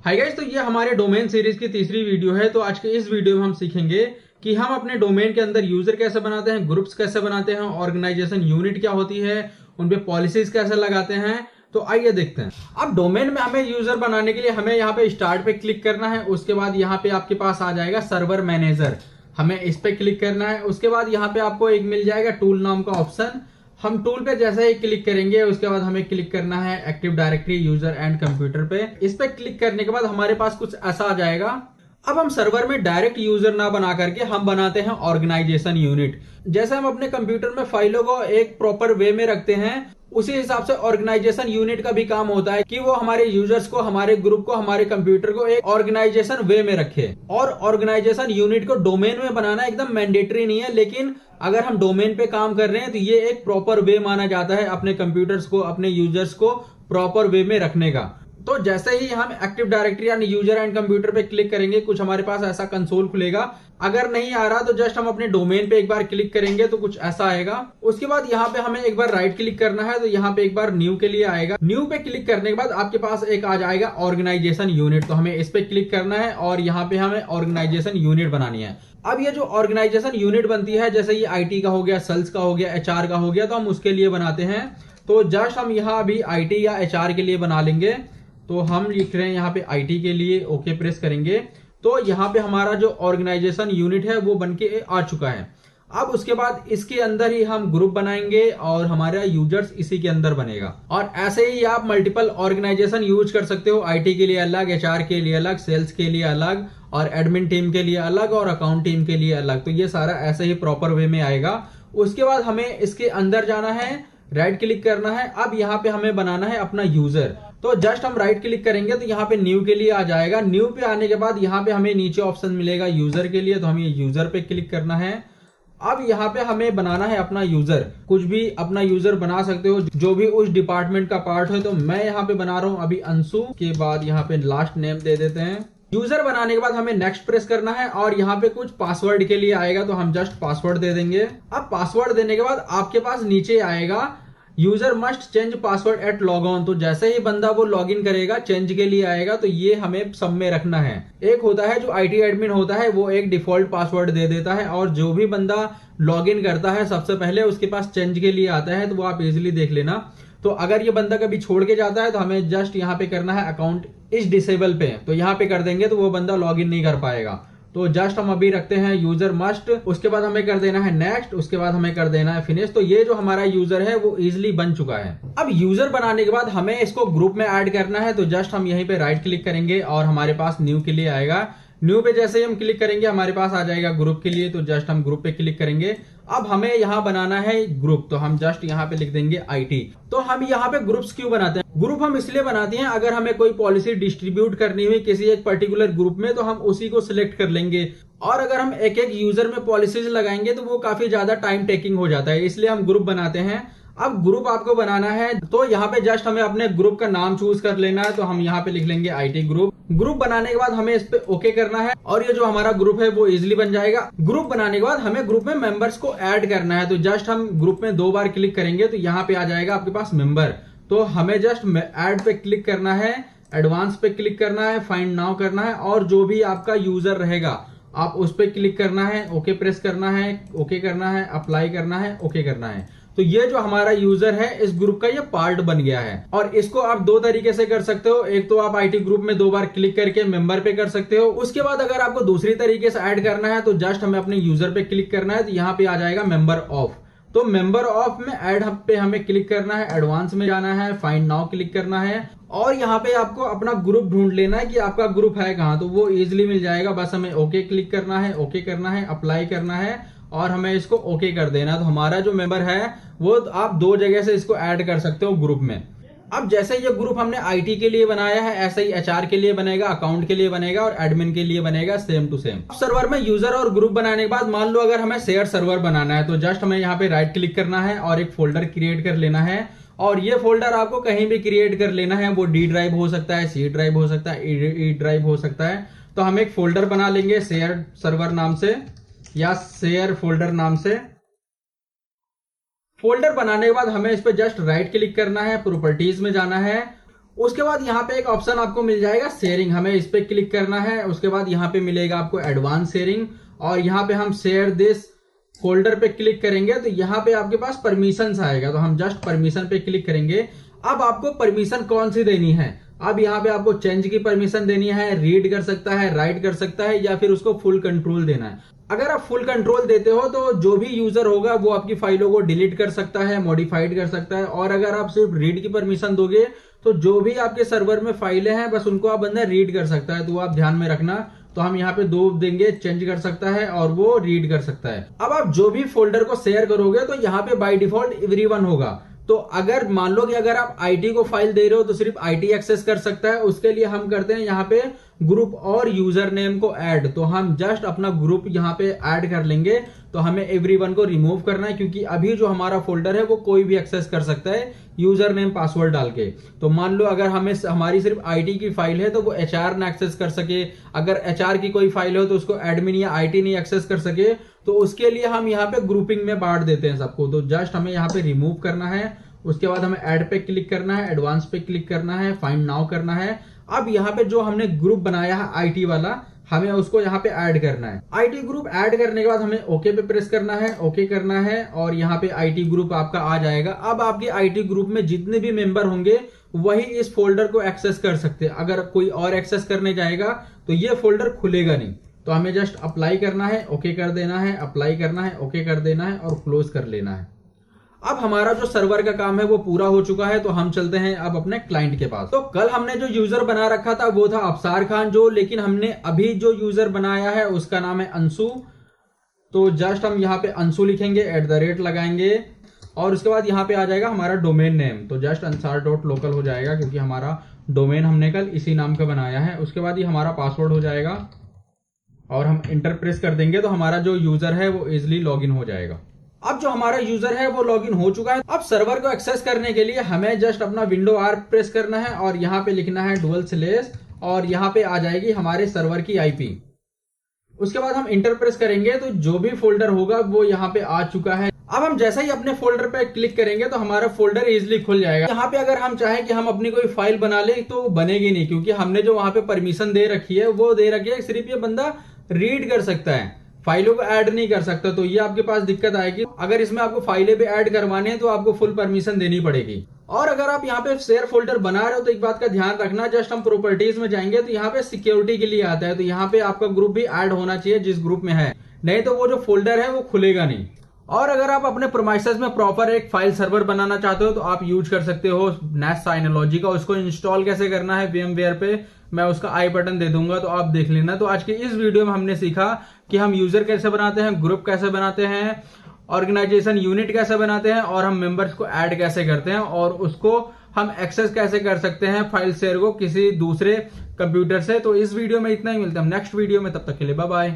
Hi guys, तो ये हमारे डोमेन सीरीज की तीसरी वीडियो है। तो आज के इस वीडियो में हम सीखेंगे कि हम अपने डोमेन के अंदर यूजर कैसे बनाते हैं, ग्रुप्स कैसे बनाते हैं, ऑर्गेनाइजेशन यूनिट क्या होती है, उन पे पॉलिसीज कैसे लगाते हैं। तो आइए देखते हैं। अब डोमेन में हमें यूजर बनाने के लिए हमें यहाँ पे स्टार्ट पे क्लिक करना है। उसके बाद यहाँ पे आपके पास आ जाएगा सर्वर मैनेजर, हमें इस पे क्लिक करना है। उसके बाद यहाँ पे आपको एक मिल जाएगा टूल नाम का ऑप्शन। हम टूल पे जैसे ही क्लिक करेंगे उसके बाद हमें क्लिक करना है active directory user and computer पे। इस पे क्लिक करने के बाद हमारे पास कुछ ऐसा आ जाएगा। अब हम सर्वर में डायरेक्ट यूजर ना बना करके हम बनाते हैं ऑर्गेनाइजेशन यूनिट। जैसे हम अपने कंप्यूटर में फाइलों को एक प्रॉपर वे में रखते हैं, उसी हिसाब से ऑर्गेनाइजेशन यूनिट का भी काम होता है कि वो हमारे यूजर्स को, हमारे ग्रुप को, हमारे कंप्यूटर को एक ऑर्गेनाइजेशन वे में रखे। और ऑर्गेनाइजेशन यूनिट को डोमेन में बनाना एकदम मैंडेटरी नहीं है, लेकिन अगर हम डोमेन पे काम कर रहे हैं तो ये एक प्रॉपर वे माना जाता है अपने कंप्यूटर्स को, अपने यूजर्स को प्रॉपर वे में रखने का। तो जैसे ही हम एक्टिव डायरेक्टरी यानी यूजर एंड कंप्यूटर पे क्लिक करेंगे कुछ हमारे पास ऐसा कंसोल खुलेगा। अगर नहीं आ रहा तो जस्ट हम अपने डोमेन पे एक बार क्लिक करेंगे तो कुछ ऐसा आएगा। उसके बाद यहाँ पे हमें एक बार राइट क्लिक करना है, तो यहाँ पे एक बार न्यू के लिए आएगा। न्यू पे क्लिक करने के बाद आपके पास एक आ जाएगा ऑर्गेनाइजेशन यूनिट, तो हमें इस पे क्लिक करना है और यहाँ पे हमें ऑर्गेनाइजेशन यूनिट बनानी है। अब ये जो ऑर्गेनाइजेशन यूनिट बनती है, जैसे ये आईटी का हो गया, सेल्स का हो गया, एचआर का हो गया, तो हम उसके लिए बनाते हैं। तो जस्ट हम यहाँ अभी आईटी या एचआर के लिए बना लेंगे। तो हम लिख रहे हैं यहाँ पे आईटी के लिए, ओके प्रेस करेंगे तो यहाँ पे हमारा जो ऑर्गेनाइजेशन यूनिट है वो बन के आ चुका है। अब उसके बाद इसके अंदर ही हम ग्रुप बनाएंगे और हमारा यूजर्स इसी के अंदर बनेगा। और ऐसे ही आप मल्टीपल ऑर्गेनाइजेशन यूज कर सकते हो, आईटी के लिए अलग, एचआर के लिए अलग, सेल्स के लिए अलग, और एडमिन टीम के लिए अलग, और अकाउंट टीम के लिए अलग। तो ये सारा ऐसे ही प्रॉपर वे में आएगा। उसके बाद हमें इसके अंदर जाना है, राइट क्लिक करना है। अब यहाँ पे हमें बनाना है अपना यूजर। तो जस्ट हम राइट क्लिक करेंगे तो यहाँ पे न्यू के लिए आ जाएगा। न्यू पे आने के बाद यहाँ पे हमें नीचे ऑप्शन मिलेगा यूजर के लिए, तो हमें यूजर पे क्लिक करना है। अब यहाँ पे हमें बनाना है अपना यूजर। कुछ भी अपना यूजर बना सकते हो जो भी उस डिपार्टमेंट का पार्ट है। तो मैं यहाँ पे बना रहा हूँ अभी अंशु, के बाद यहाँ पे लास्ट नेम दे देते हैं। यूजर बनाने के बाद हमें नेक्स्ट प्रेस करना है और यहाँ पे कुछ पासवर्ड के लिए आएगा, तो हम जस्ट पासवर्ड दे देंगे। अब पासवर्ड देने के बाद आपके पास नीचे आएगा user must change password at log on. तो जैसे ही बंदा वो लॉग इन करेगा, चेंज के लिए आएगा, तो ये हमें सब में रखना है। एक होता है जो आईटी एडमिन होता है, वो एक डिफॉल्ट पासवर्ड दे देता है, और जो भी बंदा लॉग इन करता है सबसे पहले उसके पास चेंज के लिए आता है, तो वो आप इजिली देख लेना। तो अगर ये बंदा कभी छोड़ के जाता है तो हमें जस्ट यहाँ पे करना है अकाउंट इस डिसेबल पे, तो यहाँ पे कर देंगे तो वो बंदा लॉग इन नहीं कर पाएगा। तो जस्ट हम अभी रखते हैं यूजर मस्ट, उसके बाद हमें कर देना है नेक्स्ट, उसके बाद हमें कर देना है फिनिश। तो ये जो हमारा यूजर है वो इजिली बन चुका है। अब यूजर बनाने के बाद हमें इसको ग्रुप में ऐड करना है, तो जस्ट हम यहीं पे राइट क्लिक करेंगे और हमारे पास न्यू के लिए आएगा। न्यू पे जैसे ही हम क्लिक करेंगे हमारे पास आ जाएगा ग्रुप के लिए, तो जस्ट हम ग्रुप पे क्लिक करेंगे। अब हमें यहाँ बनाना है ग्रुप, तो हम जस्ट यहाँ पे लिख देंगे आईटी। तो हम यहाँ पे ग्रुप्स क्यों बनाते हैं? ग्रुप हम इसलिए बनाते हैं, अगर हमें कोई पॉलिसी डिस्ट्रीब्यूट करनी हुई किसी एक पर्टिकुलर ग्रुप में तो हम उसी को सिलेक्ट कर लेंगे। और अगर हम एक एक यूजर में पॉलिसीज लगाएंगे तो वो काफी ज्यादा टाइम टेकिंग हो जाता है, इसलिए हम ग्रुप बनाते हैं। अब ग्रुप आपको बनाना है तो यहाँ पे जस्ट हमें अपने ग्रुप का नाम चूज कर लेना है, तो हम यहाँ पे लिख लेंगे आईटी ग्रुप। ग्रुप बनाने के बाद हमें इस पे ओके करना है और ये जो हमारा ग्रुप है वो इजिली बन जाएगा। ग्रुप बनाने के बाद हमें ग्रुप में मेंबर्स को ऐड करना है, तो जस्ट हम ग्रुप में 2 बार क्लिक करेंगे तो यहाँ पे आ जाएगा आपके पास मेंबर। तो हमें जस्ट ऐड पे क्लिक करना है, एडवांस पे क्लिक करना है, फाइंड नाउ करना है, और जो भी आपका यूजर रहेगा आप उस पे क्लिक करना है, ओके प्रेस करना है, ओके करना है, अप्लाई करना है, ओके करना है। तो ये जो हमारा यूजर है इस ग्रुप का ये पार्ट बन गया है। और इसको आप 2 तरीके से कर सकते हो। एक तो आप आईटी ग्रुप में 2 बार क्लिक करके मेंबर पे कर सकते हो। उसके बाद अगर आपको दूसरी तरीके से ऐड करना है तो जस्ट हमें अपने यूजर पे क्लिक करना है, तो यहाँ पे आ जाएगा मेंबर ऑफ। तो मेंबर ऑफ में ऐड पे हमें क्लिक करना है, एडवांस में जाना है, फाइंड नाउ क्लिक करना है, और यहाँ पे आपको अपना ग्रुप ढूंढ लेना है कि आपका ग्रुप है कहाँ, तो वो इजिली मिल जाएगा। बस हमें ओके क्लिक करना है, ओके करना है, अप्लाई करना है, और हमें इसको ओके कर देना। तो हमारा जो मेंबर है वो आप 2 जगह से इसको ऐड कर सकते हो ग्रुप में। अब जैसे ये ग्रुप हमने आईटी के लिए बनाया है, ऐसे ही एचआर के लिए बनेगा, अकाउंट के लिए बनेगा, और एडमिन के लिए बनेगा, सेम टू सेम। सर्वर में यूजर और ग्रुप बनाने के बाद मान लो अगर हमें शेयर सर्वर बनाना है, तो जस्ट हमें यहाँ पे राइट क्लिक करना है और एक फोल्डर क्रिएट कर लेना है। और ये फोल्डर आपको कहीं भी क्रिएट कर लेना है, वो डी ड्राइव हो सकता है, सी ड्राइव हो सकता है, ई ड्राइव हो सकता है। तो हम एक फोल्डर बना लेंगे शेयर सर्वर नाम से या शेयर फोल्डर नाम से। फोल्डर बनाने के बाद हमें इस पे जस्ट राइट क्लिक करना है, प्रॉपर्टीज में जाना है, उसके बाद यहाँ पे एक ऑप्शन आपको मिल जाएगा शेयरिंग, हमें इस पे क्लिक करना है। उसके बाद यहाँ पे मिलेगा आपको एडवांस शेयरिंग और यहाँ पे हम शेयर दिस फोल्डर पे क्लिक करेंगे तो यहाँ पे आपके पास परमिशंस आएगा, तो हम जस्ट परमिशन पे क्लिक करेंगे। अब आपको परमिशन कौन सी देनी है, अब यहाँ पे आपको चेंज की परमिशन देनी है, रीड कर सकता है, राइट कर सकता है, या फिर उसको फुल कंट्रोल देना है। अगर आप फुल कंट्रोल देते हो तो जो भी यूजर होगा वो आपकी फाइलों को डिलीट कर सकता है, मॉडिफाइड कर सकता है। और अगर आप सिर्फ रीड की परमिशन दोगे तो जो भी आपके सर्वर में फाइलें हैं बस उनको आप बंदा रीड कर सकता है, तो आप ध्यान में रखना। तो हम यहाँ पे 2 देंगे, चेंज कर सकता है और वो रीड कर सकता है। अब आप जो भी फोल्डर को शेयर करोगे तो यहाँ पे बाय डिफॉल्ट एवरीवन होगा। तो अगर मान लो कि अगर आप आईटी को फाइल दे रहे हो तो सिर्फ आईटी एक्सेस कर सकता है, उसके लिए हम करते हैं यहाँ पे ग्रुप और यूजर नेम को ऐड। तो हम जस्ट अपना ग्रुप यहाँ पे ऐड कर लेंगे। तो हमें एवरीवन को रिमूव करना है क्योंकि अभी जो हमारा फोल्डर है वो कोई भी एक्सेस कर सकता है यूजर नेम पासवर्ड डाल के। तो मान लो अगर हमें हमारी सिर्फ आईटी की फाइल है तो वो एचआर ना एक्सेस कर सके, अगर एचआर की कोई फाइल हो तो उसको एडमिन या आईटी नहीं एक्सेस कर सके, तो उसके लिए हम यहाँ पे ग्रुपिंग में बांट देते हैं सबको। तो जस्ट हमें यहाँ पे रिमूव करना है। उसके बाद हमें ऐड पे क्लिक करना है, एडवांस पे क्लिक करना है, फाइंड नाउ करना है। अब यहाँ पे जो हमने ग्रुप बनाया है आईटी वाला, हमें उसको यहाँ पे ऐड करना है। आईटी ग्रुप ऐड करने के बाद हमें ओके पे प्रेस करना है, ओके करना है और यहाँ पे आईटी ग्रुप आपका आ जाएगा। अब आपके आईटी ग्रुप में जितने भी मेंबर होंगे वही इस फोल्डर को एक्सेस कर सकते हैं। अगर कोई और एक्सेस करने जाएगा तो ये फोल्डर खुलेगा नहीं। तो हमें जस्ट अप्लाई करना है, ओके कर देना है, अप्लाई करना है, ओके कर देना है और क्लोज कर लेना है। अब हमारा जो सर्वर का काम है वो पूरा हो चुका है। तो हम चलते हैं अब अपने क्लाइंट के पास। तो कल हमने जो यूजर बना रखा था वो था अफसार खान जो, लेकिन हमने अभी जो यूजर बनाया है उसका नाम है अंशु। तो जस्ट हम यहाँ पे अंशु लिखेंगे, @ लगाएंगे और उसके बाद यहाँ पे आ जाएगा हमारा डोमेन नेम। तो जस्ट ansar.local हो जाएगा क्योंकि हमारा डोमेन हमने कल इसी नाम का बनाया है। उसके बाद ये हमारा पासवर्ड हो जाएगा और हम इंटर प्रेस कर देंगे तो हमारा जो यूजर है वो इजिली लॉग इन हो जाएगा। अब जो हमारा यूजर है वो लॉगिन हो चुका है। अब सर्वर को एक्सेस करने के लिए हमें जस्ट अपना विंडो R प्रेस करना है और यहाँ पे लिखना है // और यहाँ पे आ जाएगी हमारे सर्वर की IP। उसके बाद हम इंटर प्रेस करेंगे तो जो भी फोल्डर होगा वो यहाँ पे आ चुका है। अब हम जैसा ही अपने फोल्डर पे क्लिक करेंगे तो हमारा फोल्डर इजिली खुल जाएगा। यहाँ पे अगर हम चाहें कि हम अपनी कोई फाइल बना ले तो बनेगी नहीं, क्योंकि हमने जो वहां पे परमिशन दे रखी है वो दे रखी है सिर्फ ये बंदा रीड कर सकता है, फाइलों को ऐड नहीं कर सकता। तो ये आपके पास दिक्कत आएगी। अगर इसमें आपको फाइलें भी ऐड करवाने हैं तो आपको फुल परमिशन देनी पड़ेगी। और अगर आप यहाँ पे शेयर फोल्डर बना रहे हो तो एक बात का ध्यान रखना, जस्ट हम प्रॉपर्टीज में जाएंगे तो यहाँ पे सिक्योरिटी के लिए आता है। तो यहाँ पे आपका ग्रुप भी ऐड होना चाहिए जिस ग्रुप में है, नहीं तो वो जो फोल्डर है वो खुलेगा नहीं। और अगर आप अपने प्रोमाइसेस में प्रॉपर एक फाइल सर्वर बनाना चाहते हो तो आप यूज कर सकते हो नेस्ट साइनोलॉजी का। उसको इंस्टॉल कैसे करना है VMware पे मैं उसका आई बटन दे दूंगा, तो आप देख लेना। तो आज की इस वीडियो में हमने सीखा कि हम यूजर कैसे बनाते हैं, ग्रुप कैसे बनाते हैं, ऑर्गेनाइजेशन यूनिट कैसे बनाते हैं और हम मेंबर्स को ऐड कैसे करते हैं और उसको हम एक्सेस कैसे कर सकते हैं फाइल शेयर को किसी दूसरे कंप्यूटर से। तो इस वीडियो में इतना ही, मिलता है नेक्स्ट वीडियो में, तब तक के लिए बाय बाय।